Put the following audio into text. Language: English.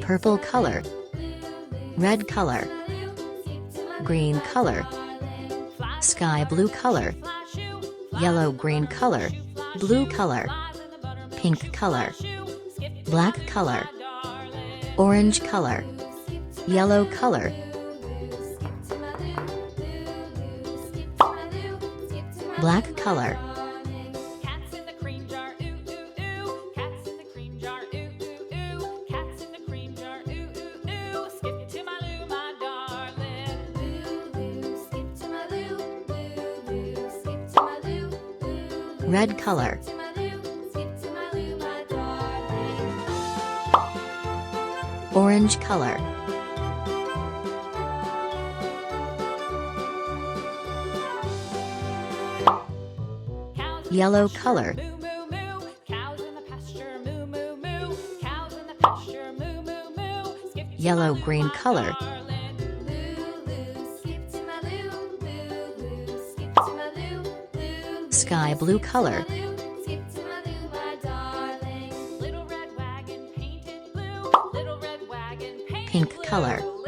purple color, red color, green color, sky blue color, yellow green color, blue color, pink color, black color, orange color, yellow color, black color, red color, orange color, yellow color, yellow green color, sky blue color, pink color.